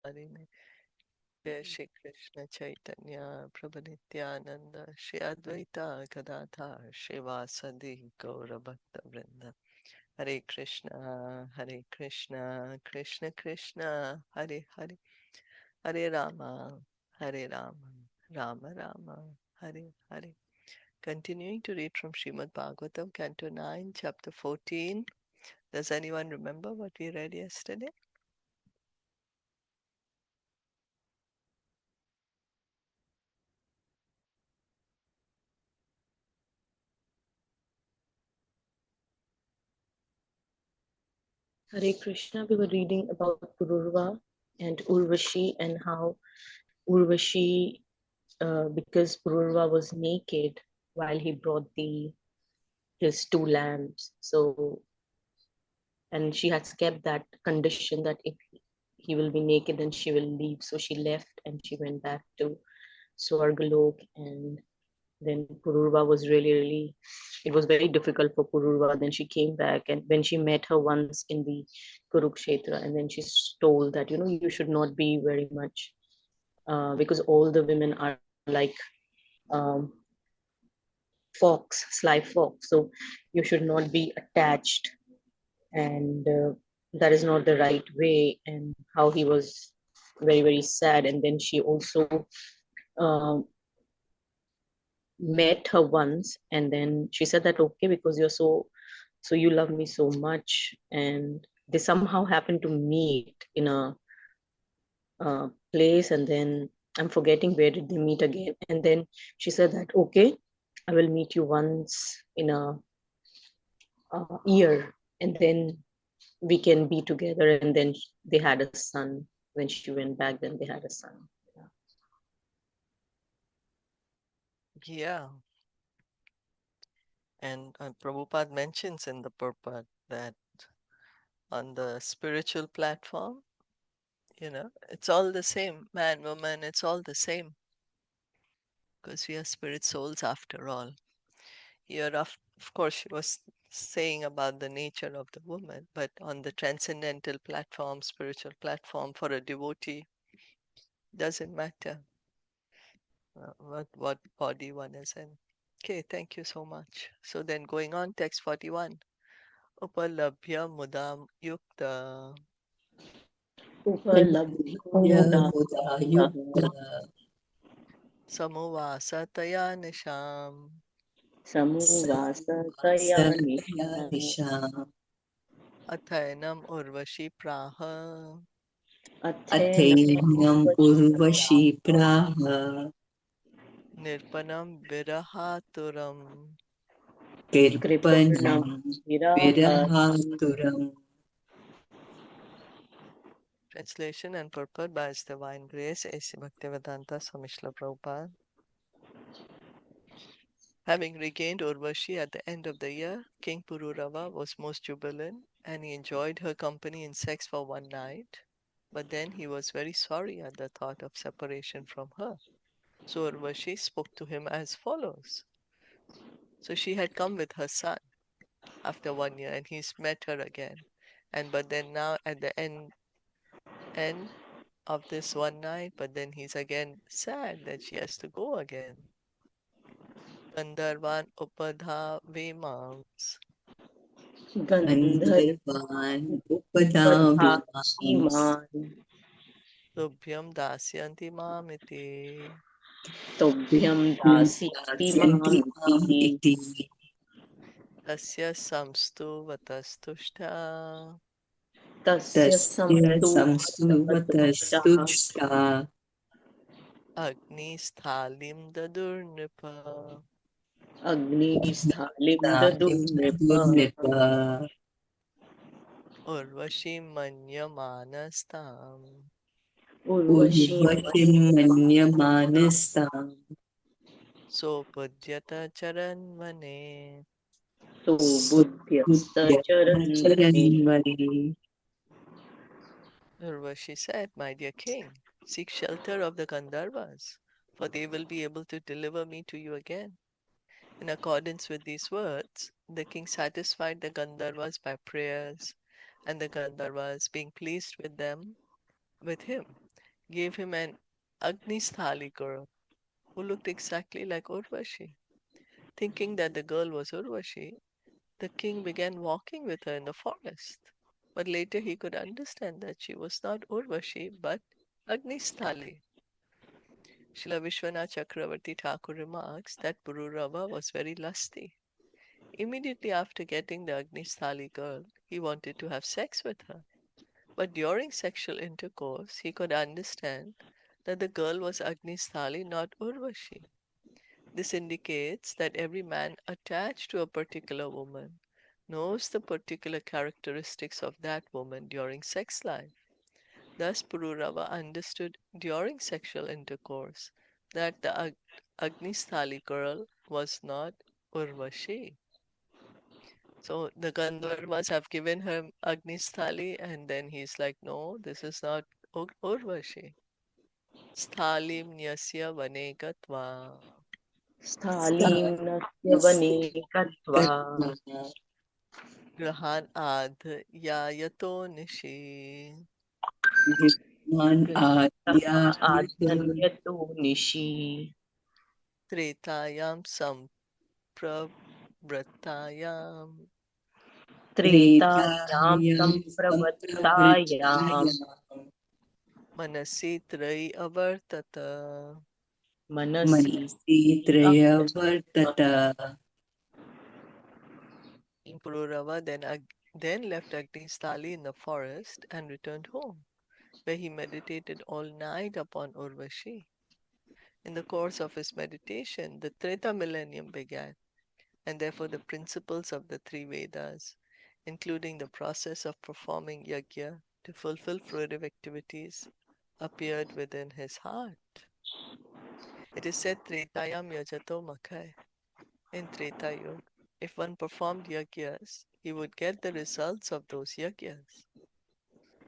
Narine. Jai Shri Krishna Chaitanya Prabhu Nityananda Shri Advaita Gadadhar Shivasadi Gaura Bhakta Vrinda. Hare Krishna, Hare Krishna, Krishna Krishna, Hare Hare, Hare Rama, Hare Rama, Rama Rama, Hare Hare. Continuing to read from Srimad Bhagavatam, Canto 9, Chapter 14. Does anyone remember what we read yesterday? Hare Krishna, we were reading about Purūravā and Urvashi and how Urvashi, because Purūravā was naked while he brought his two lambs, and she has kept that condition that if he will be naked, then she will leave. So she left and she went back to Swargalok, and then Purūravā was really, it was very difficult for Purūravā. Then she came back, and when she met her once in the Kurukshetra, and then she's told that, you should not be very much, because all the women are like um, sly fox. So you should not be attached, and that is not the right way. And how he was very sad. And then she also um, met her once, and then she said that, okay, because so you love me so much, and they somehow happened to meet in a place, and then I'm forgetting where did they meet again. And then she said that, okay, I will meet you once in a year, and then we can be together. And then they had a son. When she went back, then they had a son. Yeah. And Prabhupada mentions in the purport that on the spiritual platform, it's all the same. Man, woman, it's all the same. Because we are spirit souls after all. Here, of course, she was saying about the nature of the woman, but on the transcendental platform, spiritual platform, for a devotee, doesn't matter what body one is in. Okay, thank you so much. So then going on, text 41. Upalabhya mudam yukta Upalabhyamudayukta samuvasataya nisham Samuvasataya nisham Nisham athainam urvashi praha Athenam Atheinam Urvashi Praha nirpanam virahaturam. Kripanam Kirpanam Virahati. Virahaturam. Translation and purport by His Divine Grace A.C. Bhaktivedanta Swami Srila Prabhupada. Having regained Urvashi at the end of the year, King Purūravā was most jubilant, and he enjoyed her company in sex for one night. But then he was very sorry at the thought of separation from her. So Urvashi spoke to him as follows. So she had come with her son after 1 year, and he's met her again. But then now at the end of this one night, but then he's again sad that she has to go again. Gandharvan upadha vimams Gandharvan Upadavimams Iman tubhyam dasyanti mamiti. Tobhyam Dasiti Dasyanti Mam Mamiti Iti Tasya samstu vatastushta Tasya Tasya Samstu Vatatushtaha Samstuvatastushta agni sthalim dadurnipa Agni Sthalim Salim Dadurnipa Durnipa urvashi manyamanastam Urvashi Urvatim Manyamanastam sopudyata charanmane. So Buddhyasta Charanmani. Charanmani. Urvashi said, my dear king, seek shelter of the Gandharvas, for they will be able to deliver me to you again. In accordance with these words, the king satisfied the Gandharvas by prayers, and the Gandharvas, being pleased with him, gave him an Agnisthali girl who looked exactly like Urvashi. Thinking that the girl was Urvashi, the king began walking with her in the forest. But later he could understand that she was not Urvashi but Agnisthali. Srila Vishwanath Chakravarti Thakur remarks that Purūravā was very lusty. Immediately after getting the Agnisthali girl, he wanted to have sex with her. But during sexual intercourse, he could understand that the girl was Agnisthali, not Urvashi. This indicates that every man attached to a particular woman knows the particular characteristics of that woman during sex life. Thus, Purūravā understood during sexual intercourse that the Agnisthali girl was not Urvashi. So the Gandharvas have given him Agnisthali, and then he's like, no, this is not Urvashi. Sthalim nyasya vane gatva Sthalim nasya vane katva grahan adh yayato nishi Gyan Adya adhanyato nishi tretayam sampravratayam tretayam Tretayam sampravastayam Sampravritayam manasi trai avartata. manasi Manasi Traya Vartata. King Purūravā then left Agnisthali in the forest and returned home, where he meditated all night upon Urvashi. In the course of his meditation, the Treta millennium began, and therefore the principles of the three Vedas, including the process of performing yajna to fulfill fruitive activities, appeared within his heart. It is said Tretayam yajato makai. In Treta Yuga, if one performed yajnas, he would get the results of those yajnas.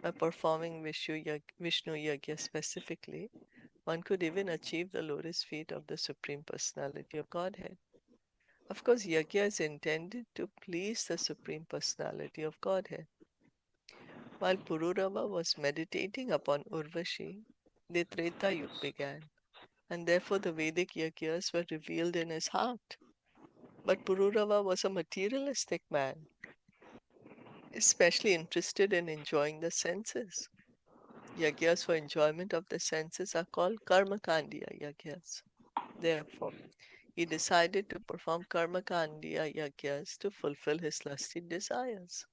By performing Vishnu yajna specifically, one could even achieve the lotus feet of the Supreme Personality of Godhead. Of course, yajna is intended to please the Supreme Personality of Godhead. While Purūravā was meditating upon Urvashi, the Treta Yuga began, and therefore the Vedic yajnas were revealed in his heart. But Purūravā was a materialistic man, especially interested in enjoying the senses. Yajnas for enjoyment of the senses are called karmakandiya yajnas. Therefore, he decided to perform karmakandiya yajnas to fulfill his lusty desires.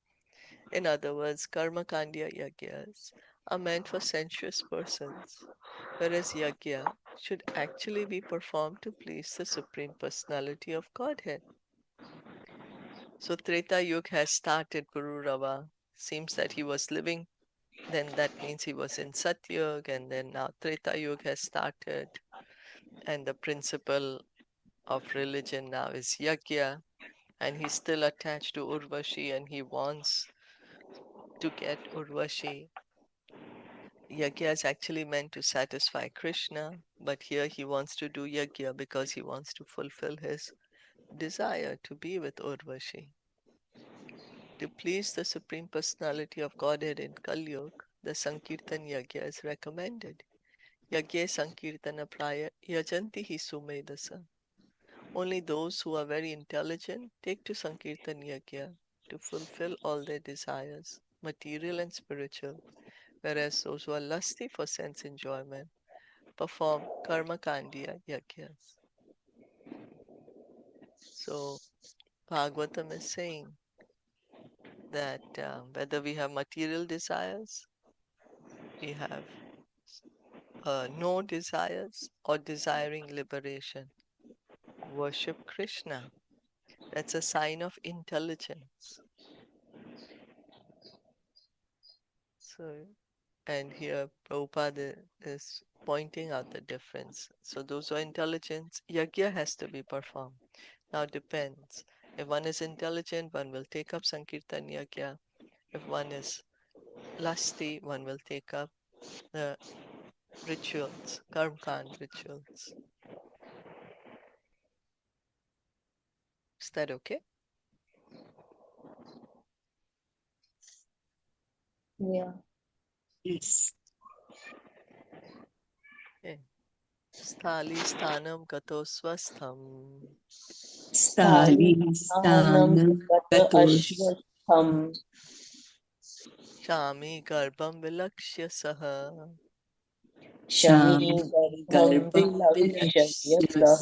In other words, karmakandiya yajnas are meant for sensuous persons, whereas yajna should actually be performed to please the Supreme Personality of Godhead. So Treta Yuga has started, Purūravā. Seems that he was living, then that means he was in Satyuga, and then now Treta Yuga has started. And the principle of religion now is yajna, and he's still attached to Urvashi, and he wants to get Urvashi. Yajna is actually meant to satisfy Krishna, but here he wants to do yajna because he wants to fulfill his desire to be with Urvashi. To please the Supreme Personality of Godhead in Kali Yuga, the Sankirtan Yajna is recommended. Yajna Sankirtana Praya Yajanti hi Sumedasa. Only those who are very intelligent take to Sankirtan Yajna to fulfill all their desires, material and spiritual, whereas those who are lusty for sense enjoyment perform Karma Kandiya Yajnas. So, Bhagavatam is saying that whether we have material desires, we have no desires, or desiring liberation, worship Krishna. That's a sign of intelligence. So, and here Prabhupada is pointing out the difference. So those who are intelligent, yajna has to be performed. Now it depends. If one is intelligent, one will take up Sankirtan yajna. If one is lusty, one will take up the rituals, karmkand rituals. Is that okay? Yeah. Yes. Okay. Sthali sthanam gato swastham. स्थाली स्थालिस्थानं स्थानं गत गतोस् अश्वस्थम् Shami garbham vilakshya saha. Shami क्षामि गर्भं गर्भं विलक्ष्य विलक्ष्य सः स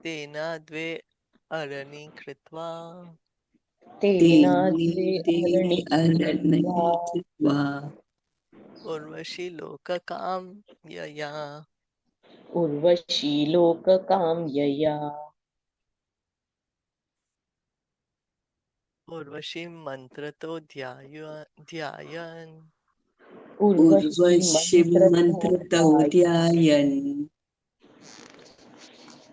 Tena dve arani kritva. तेना द्वे तेनेदे अरणि कृत्वा अरण्ये कृत्वा Urvashi lokakam yaya. Urvashi लोककाम्यया Urvashi mantrato dhyayan. Urvashi उर्वशीं मन्त्रतो मन्त्रतौ ध्याय ध्यायन्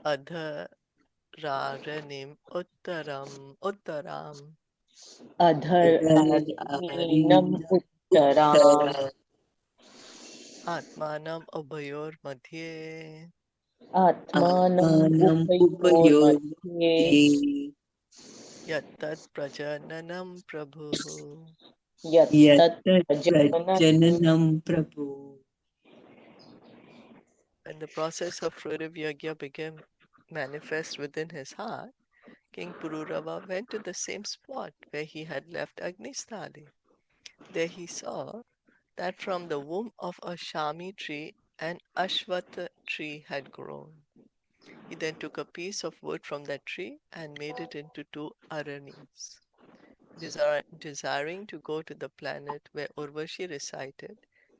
Adharanim uttaram. अधर्मीणम् अधरारिण उत्तराम् उत्तर Atmanam abhayor madhye. आत्मानम् आत्मानम् उभयोर्मध्ये उपयोगे Yattat prajananam prabhu. यत्तत् यत्तत् प्रजननं प्रजननं Prabhu When the process of fruitive yajna became manifest within his heart, King Purūravā went to the same spot where he had left Agnisthali. There he saw that from the womb of a shami tree an ashwatha tree had grown. He then took a piece of wood from that tree and made it into two aranis. Desiring to go to the planet where Urvashi resided,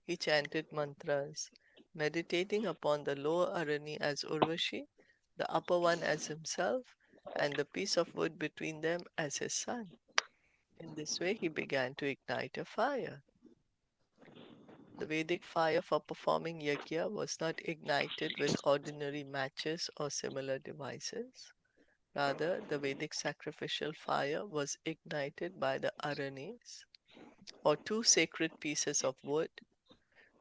he chanted mantras, meditating upon the lower arani as Urvashi, the upper one as himself, and the piece of wood between them as his son. In this way, he began to ignite a fire. The Vedic fire for performing yajna was not ignited with ordinary matches or similar devices. Rather, the Vedic sacrificial fire was ignited by the aranis, or two sacred pieces of wood,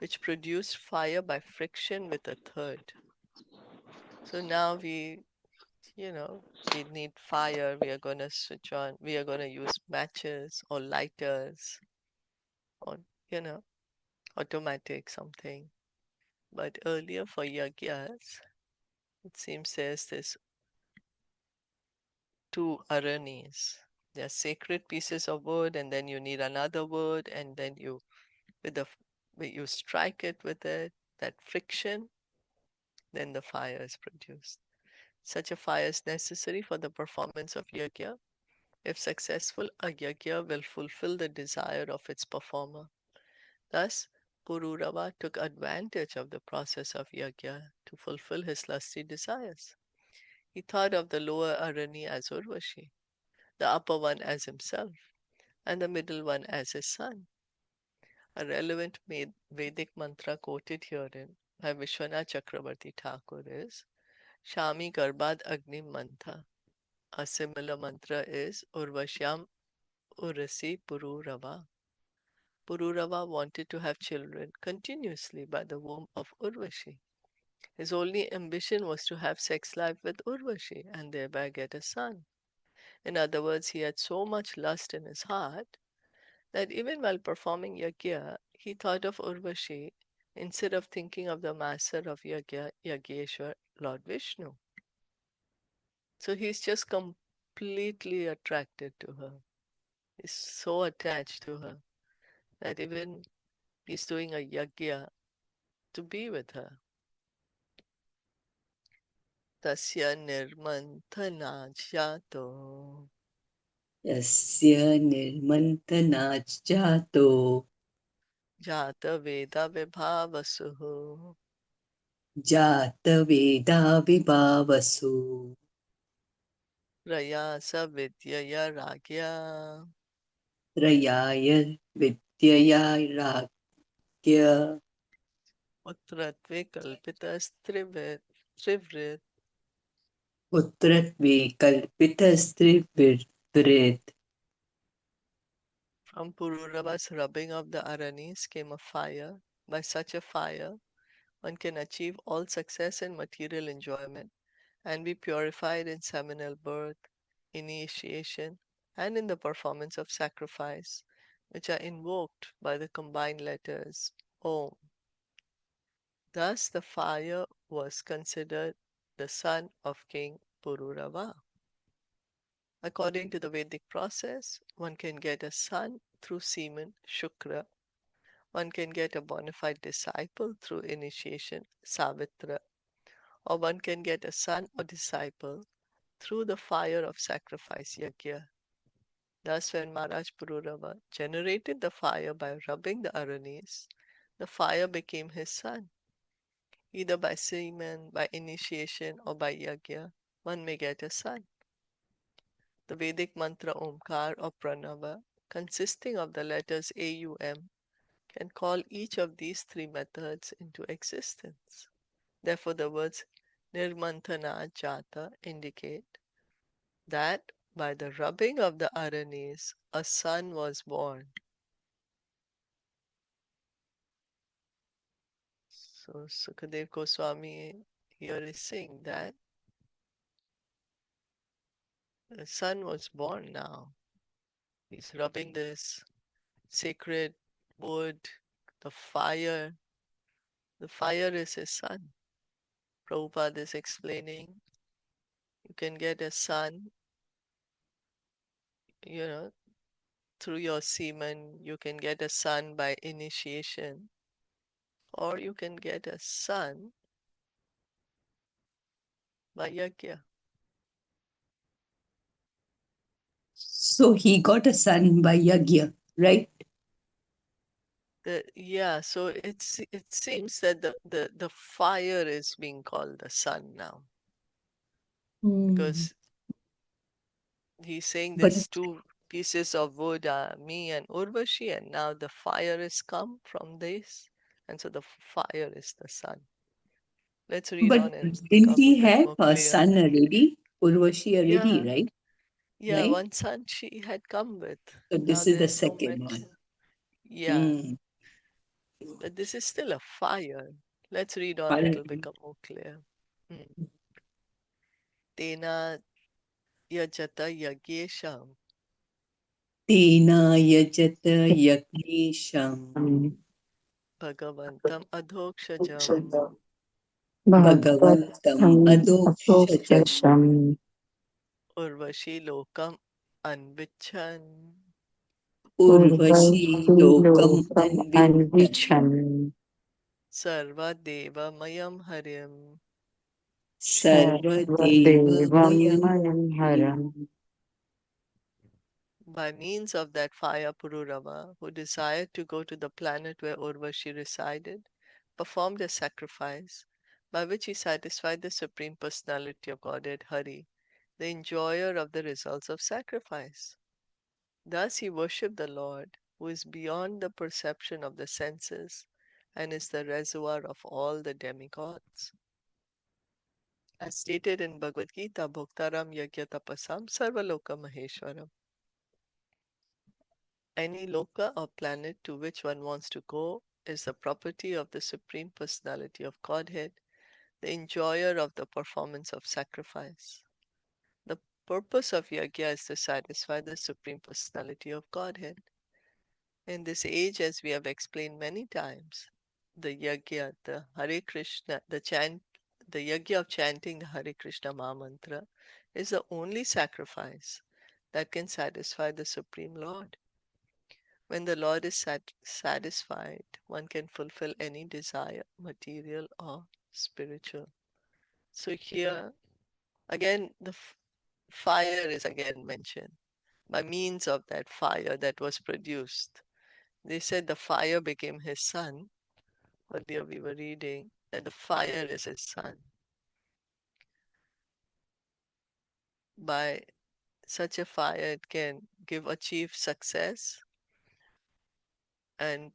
which produced fire by friction with a third. So now we need fire. We are going to switch on, we are going to use matches or lighters or, you know, automatic something. But earlier for yagyas, it seems there's this two aranis. They're sacred pieces of wood, and then you need another wood, and then with the you strike it with it, that friction, then the fire is produced. Such a fire is necessary for the performance of yajna. If successful, a yajna will fulfill the desire of its performer. Thus, Purūravā took advantage of the process of yajna to fulfill his lusty desires. He thought of the lower arani as Urvashi, the upper one as himself, and the middle one as his son. A relevant Vedic mantra quoted herein by Vishwanath Chakravarti Thakur is Shami Garbhad Agni Mantha. A similar mantra is Urvashyam Urasi Purūravā. Purūravā wanted to have children continuously by the womb of Urvashi. His only ambition was to have sex life with Urvashi and thereby get a son. In other words, he had so much lust in his heart that even while performing yajna, he thought of Urvashi instead of thinking of the master of yajna, Yajneshwar, Lord Vishnu. So he's just completely attracted to her. He's so attached to her that even he's doing a yajna to be with her. Tasya nirmanthanajato यस्य निर्मन्थनाज्जातो jata veda vibhavasuhu जातवेदा Vibhavasu rayasa vidyaya ragya त्रयाय विद्यया राज्ञ utratve kalpitas trivrit. पुत्रत्वे कल्पितस्त्रिभिर्भृत् From Pururava's rubbing of the aranis came a fire. By such a fire, one can achieve all success in material enjoyment and be purified in seminal birth, initiation, and in the performance of sacrifice, which are invoked by the combined letters Om. Thus, the fire was considered the son of King Purūravā. According to the Vedic process, one can get a son through semen, Shukra. One can get a bona fide disciple through initiation, Savitra. Or one can get a son or disciple through the fire of sacrifice, Yajna. Thus, when Maharaj Purūravā generated the fire by rubbing the aranis, the fire became his son. Either by semen, by initiation, or by yajna, one may get a son. The Vedic mantra Omkar or Pranava, consisting of the letters AUM, can call each of these three methods into existence. Therefore, the words Nirmantana Jata indicate that by the rubbing of the aranis, a son was born. So Sukadev Goswami here is saying that the son was born now. He's rubbing this sacred wood, the fire. The fire is his son. Prabhupada is explaining you can get a son, through your semen, you can get a son by initiation, or you can get a son by yajna. So he got a son by Yagya, right? So it seems that the fire is being called the sun now, because he's saying But there's two pieces of wood, me and Urvashi, and now the fire is come from this, and so the fire is the sun. Let's read on and didn't become a he bit have more a clear. son already? Urvashi already, Yeah, right? yeah, Right? one son she had come with. So Now this is the there's no second mention. one. Yeah, but this is still a fire. Let's read on, Fire. it'll become more clear. Tena yajata yagyesham Tena yajata yagnesham bhagavantam adhokshajam bhagavatam adokshajam urvashi lokam anvichan urvashi lokam anvichan sarva deva mayam harim. sarva deva mayam By means of that fire, Purūravā, who desired to go to the planet where Urvashi resided, performed a sacrifice by which he satisfied the Supreme Personality of Godhead, Hari, the enjoyer of the results of sacrifice. Thus he worshipped the Lord, who is beyond the perception of the senses and is the reservoir of all the demigods. As stated in Bhagavad Gita, Bhoktaram Yajna Tapasam Sarvaloka Maheshwaram. Any loka or planet to which one wants to go is the property of the Supreme Personality of Godhead, the enjoyer of the performance of sacrifice. The purpose of yajna is to satisfy the Supreme Personality of Godhead. In this age, as we have explained many times, the yajna, the Hare Krishna, the yajna of chanting the Hare Krishna Maha Mantra is the only sacrifice that can satisfy the Supreme Lord. When the Lord is satisfied, one can fulfill any desire, material or spiritual. So here, again, the fire is again mentioned. By means of that fire that was produced, they said the fire became his son. Earlier we were reading that the fire is his son. By such a fire, it can achieve success, and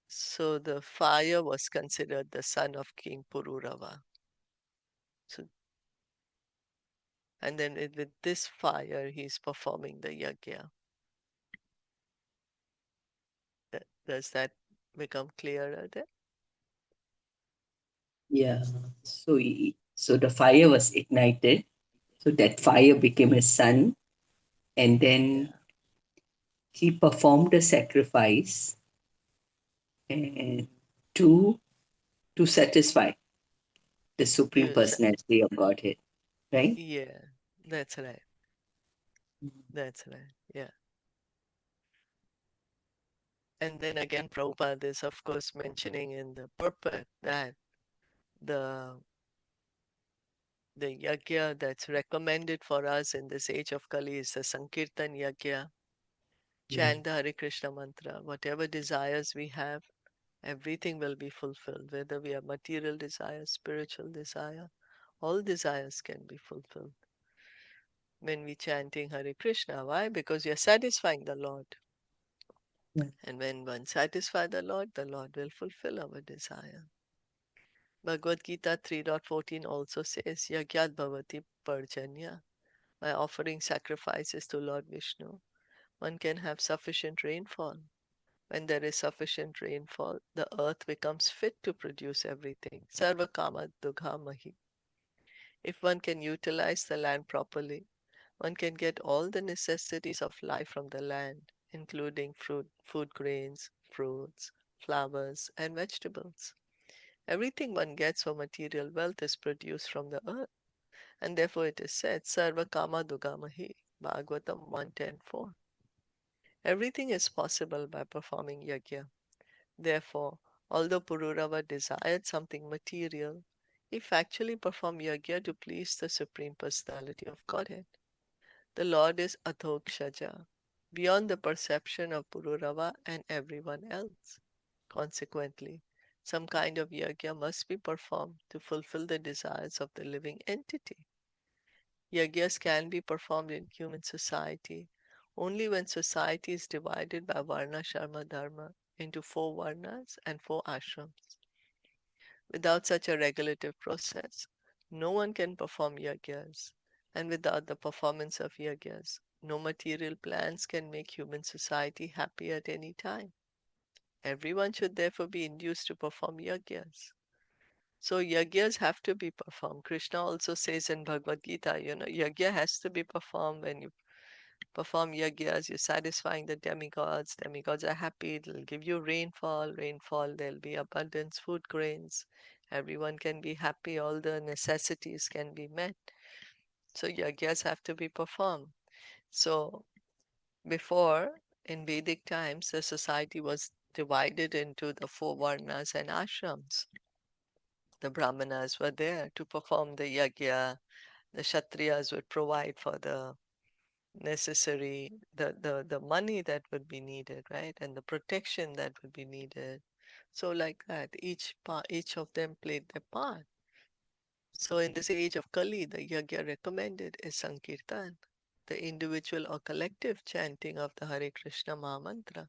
so the fire was considered the son of King Purūravā. So, and then with this fire, he's performing the yajna. Does that become clearer there? Yeah. So the fire was ignited. So that fire became his son. And then he performed a sacrifice and to to satisfy the Supreme You sa- Personality of Godhead, right? yeah, that's right. That's right. Yeah. And then again, Prabhupada is, of course, mentioning in the purport that the the yajna that's recommended for us in this age of Kali is the Sankirtan yajna. Chant the Hare Krishna mantra. Whatever desires we have, everything will be fulfilled. Whether we have material desire, spiritual desire, all desires can be fulfilled when we chanting Hare Krishna. Why? Because you're satisfying the Lord. Yeah. And when one satisfies the Lord will fulfill our desire. Bhagavad Gita 3.14 also says, Yagyat bhavati parjanya. By offering sacrifices to Lord Vishnu, one can have sufficient rainfall. When there is sufficient rainfall, the earth becomes fit to produce everything. Sarva kama dugha mahi. If one can utilize the land properly, one can get all the necessities of life from the land, including food grains, fruits, flowers, and vegetables. Everything one gets for material wealth is produced from the earth, and therefore it is said, Sarva kama dugamahi, Bhagavatam 1.10.4. Everything is possible by performing yajna. Therefore, although Purūravā desired something material, he factually performed yajna to please the Supreme Personality of Godhead. The Lord is Adhokshaja, beyond the perception of Purūravā and everyone else. Consequently, some kind of yajna must be performed to fulfill the desires of the living entity. Yajnas can be performed in human society only when society is divided by Varna Sharma Dharma into 4 Varnas and 4 Ashrams. Without such a regulative process, no one can perform yajnas, and without the performance of yajnas, no material plans can make human society happy at any time. Everyone should therefore be induced to perform yajnas. So yajnas have to be performed. Krishna also says in Bhagavad Gita, yajna has to be performed. When you perform yajnas, you're satisfying the demigods. Demigods are happy. It'll give you rainfall. There'll be abundance, food grains. Everyone can be happy. All the necessities can be met. So yajnas have to be performed. So before, in Vedic times, the society was divided into the 4 varnas and ashrams. The brahmanas were there to perform the yajna. The kshatriyas would provide for the necessary, the money that would be needed, right? And the protection that would be needed. So like that, each of them played their part. So in this age of Kali, the yajna recommended is Sankirtan, the individual or collective chanting of the Hare Krishna Mahamantra.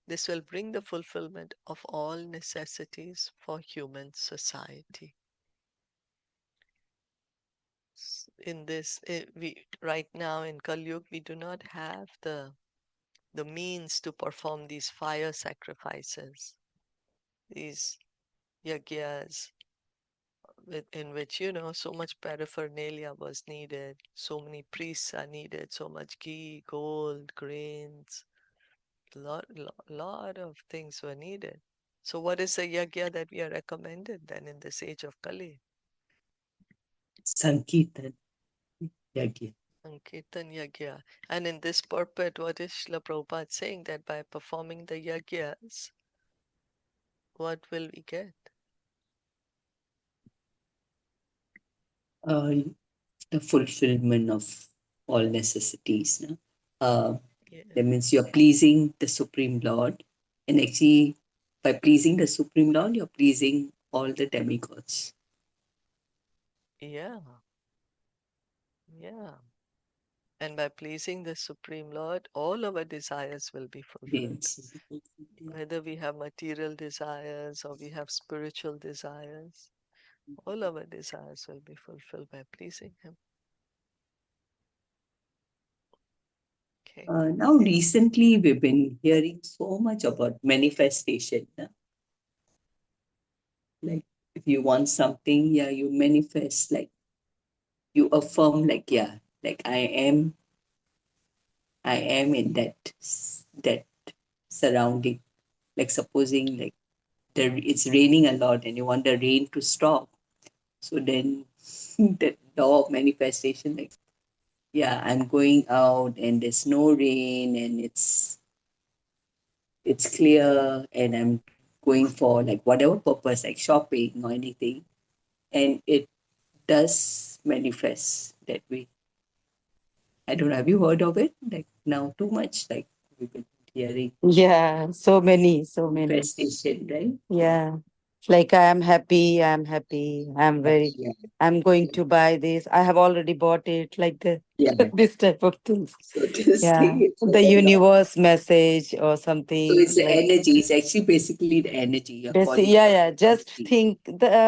This will bring the fulfillment of all necessities for human society. In this, we right now in Kali Yuga, we do not have the means to perform these fire sacrifices, these yajnas, in which, so much paraphernalia was needed, so many priests are needed, so much ghee, gold, grains, lot of things were needed. So what is the yajna that we are recommended then in this age of Kali? Sankirtan yajna. Sankirtan yajna. And in this purport, what is Srila Prabhupada saying? That by performing the yajnas, what will we get? The fulfillment of all necessities. No? Yeah. That means you're pleasing the Supreme Lord, and actually, by pleasing the Supreme Lord, you're pleasing all the demigods. Yeah. Yeah. And by pleasing the Supreme Lord, all our desires will be fulfilled. Yes. Whether we have material desires or we have spiritual desires, all our desires will be fulfilled by pleasing Him. Okay. Now, recently, we've been hearing so much about manifestation. No? Like, if you want something, yeah, you manifest, like, you affirm, like, yeah, like I am in that surrounding. Like, supposing, like, it's raining a lot and you want the rain to stop. So then the law of manifestation, like, yeah, I'm going out and there's no rain and it's clear and I'm going for like whatever purpose, like shopping or anything, and it does manifest that way. I don't know, have you heard of it? Like now too much, like we've been hearing Yeah, so many. manifestation, right? Yeah. Like I'm happy, Yeah, I'm going yeah, to buy this. I have already bought it, like the yeah. this type of things. So this Yeah. thing is The a lot. universe message or So something it's the like energy. It's actually basically the energy. You're calling yeah, for yeah. Just energy. think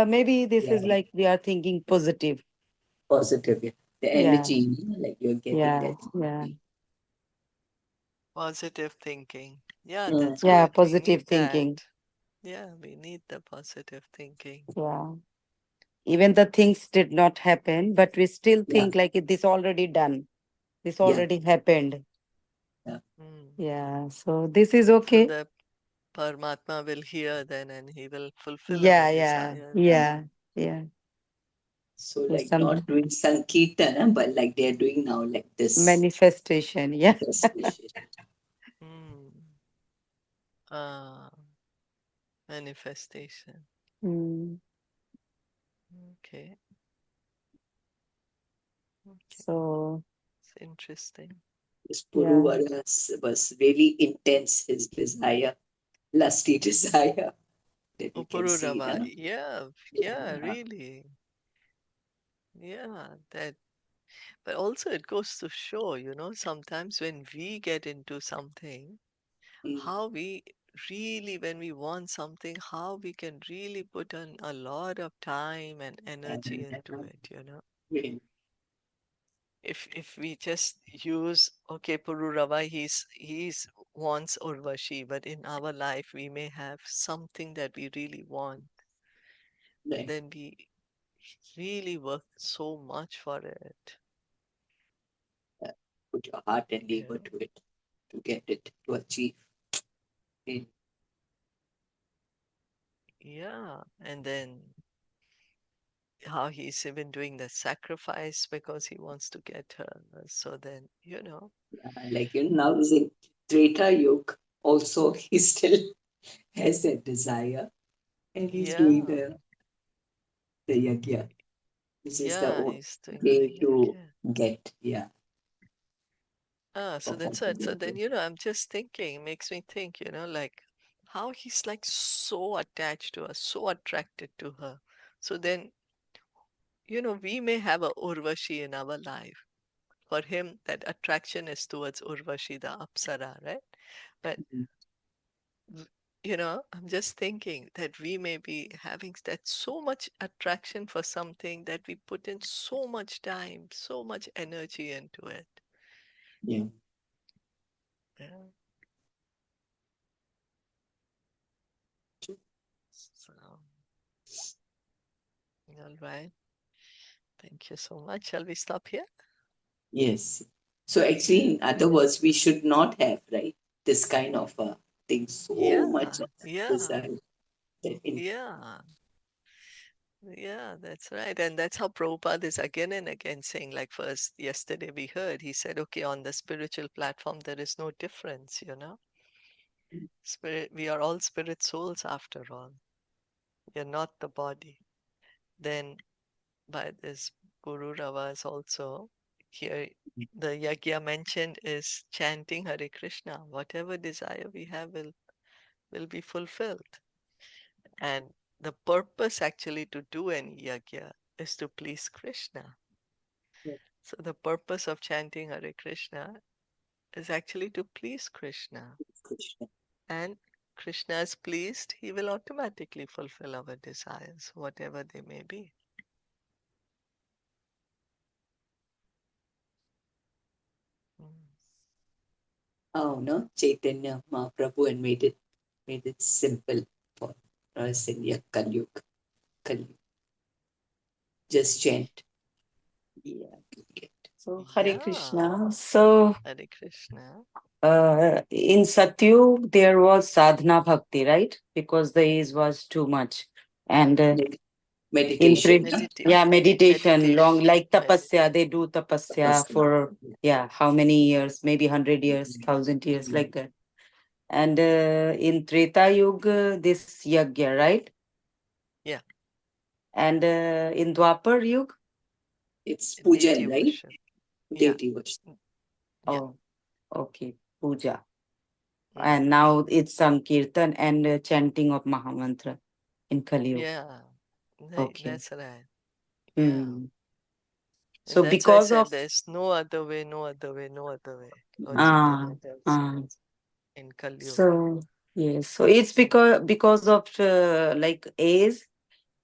maybe this Yeah, is like we are thinking positive. positive. Yeah. The Yeah, energy, like you're getting yeah, that yeah. energy. Positive thinking. Yeah, Mm. that's Yeah, good. We positive need that. thinking. Yeah, we need the positive thinking. Yeah. Even the things did not happen, but we still Yeah, think like this already done. This yeah, already happened. yeah. Mm. Yeah. So this is So okay. the Paramatma will hear then and he will fulfill our Yeah, yeah, desires. yeah, yeah. So There's like some not doing Sankirtan, but like they're doing now like this manifestation. Yeah. manifestation. Mm. Ah, manifestation. Mm. Okay. Okay. So It's interesting. This yeah, Purūravā was really intense, his desire, lusty desire that Oh, you can see, Purūravā. no? Yeah, yeah, really. Yeah, that. But also it goes to show, sometimes when we get into something, Mm. how we really, when we want something, how we can really put in a lot of time and energy into it. Really, If we just use, okay, Purūravā, he's wants Urvashi, but in our life we may have something that we really want, and like, then we really work so much for it. put your heart and Yeah. labor to it, to get it, to achieve it. Yeah. And then how he's even doing the sacrifice because he wants to get her. So then. Like, now he's in Treta Yuga, also he still has that desire and he's doing Yeah. the yajna. This is the Yeah, he's doing the way to yajna. get, yeah, So perform that's the it. So then, yajna. I'm just thinking, makes me think, like how he's like so attached to her, so attracted to her. So then, we may have a Urvashi in our life. For him, that attraction is towards Urvashi, the Apsara, right? But, Mhm. I'm just thinking that we may be having that so much attraction for something that we put in so much time, so much energy into it. Yeah. Yeah. So, all right. Thank you so much. Shall we stop here? Yes. So actually, in other words, we should not have, right, this kind of thing, so much Yeah, of yeah, desire that in yeah, yeah, that's right. And that's how Prabhupada is again and again saying, like first yesterday we heard, he said, okay, on the spiritual platform, there is no difference. Spirit, we are all spirit souls after all. We are not the body. Then by this Purūravas also, here the yagya mentioned is chanting Hare Krishna. Whatever desire we have will be fulfilled. And the purpose actually to do any yagya is to please Krishna. So the purpose of chanting Hare Krishna is actually to please Krishna. Krishna. And Krishna is pleased, he will automatically fulfill our desires, whatever they may be. Mm. Oh no, Chaitanya Mahaprabhu and made it simple for us in the Kali Yuga. Kali Yuga. Just chant. yeah. Get. So Hare Yeah, Krishna. So Hare Krishna. In Satyug, there was sadhana bhakti, right? Because the age was too much. And in Meditation. meditation, long, like tapasya, Meditation. they do tapasya Tapasya. for, how many years? Maybe 100 years, 1,000 years, like that. And in Treta Yuga, this yagya, right? Yeah. And in Dwapar Yuga? It's Deity pujan, right? worship. Yeah. Deity worship. Yeah. Oh, okay, puja. Mm. And now it's Sankirtan and chanting of Mahamantra in Kali Yuga. Yeah. Okay. That's right. Yeah. Hmm. And So that's why I because said of there's no other way, no other way, no other way. Lord ah Chaitanya tells ah us in Kali Yuga. so yes, so it's because of like age,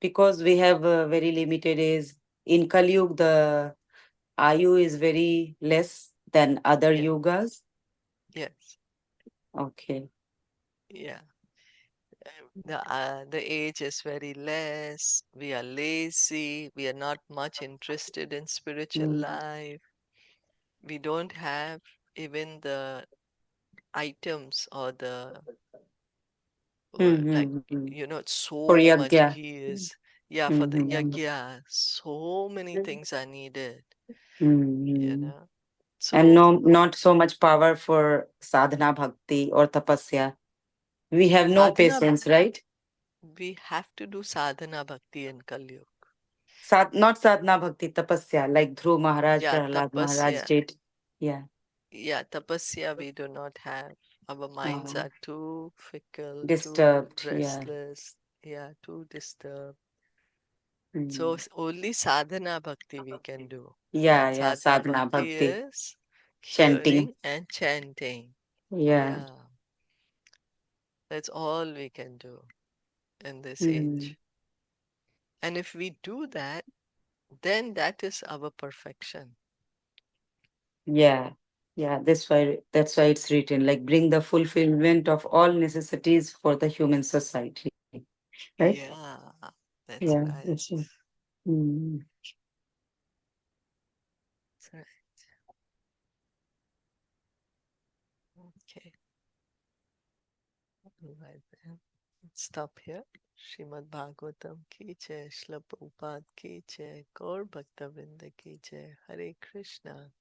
because we have a very limited age. In Kali Yuga, the Ayu is very less than other Yeah. yugas. Yes. Okay. Yeah. The age is very less. We are lazy. We are not much interested in spiritual Mm. life. We don't have even the items or the like Mm-hmm. For so much yagya. ghee is. Yeah, for the Mm-hmm. yagya, so many things are needed. Mm-hmm. And So no, not so much power for sadhana bhakti or tapasya. We have no sadhana, patience, right? we have to do sadhana bhakti in Kali Yuga. Not sadhana bhakti, tapasya, like Dhruv Maharaj, Yeah, Prahlad Maharaj tapasya. did. Yeah. Yeah, tapasya we do not have. Our minds Uh, are too fickle, too disturbed. Yeah. restless, yeah, too disturbed. So Mm. only sadhana bhakti we can do. Yeah, And yeah. sadhana Sadhana bhakti bhakti. is Chanting. hearing and chanting. Yeah. Yeah, that's all we can do in this Mm. age. And if we do that, then that is our perfection. Yeah. Yeah. That's why it's written, like, bring the fulfillment of all necessities for the human society. Right? Yeah, that's Yeah. right. That's it. Mm. That's right. Okay. All right then. Let's stop here. Srimad Bhagavatam ki jai, Srila Prabhupada ki jai, Gaur Bhakta Vrinda ki jai, Hare Krishna.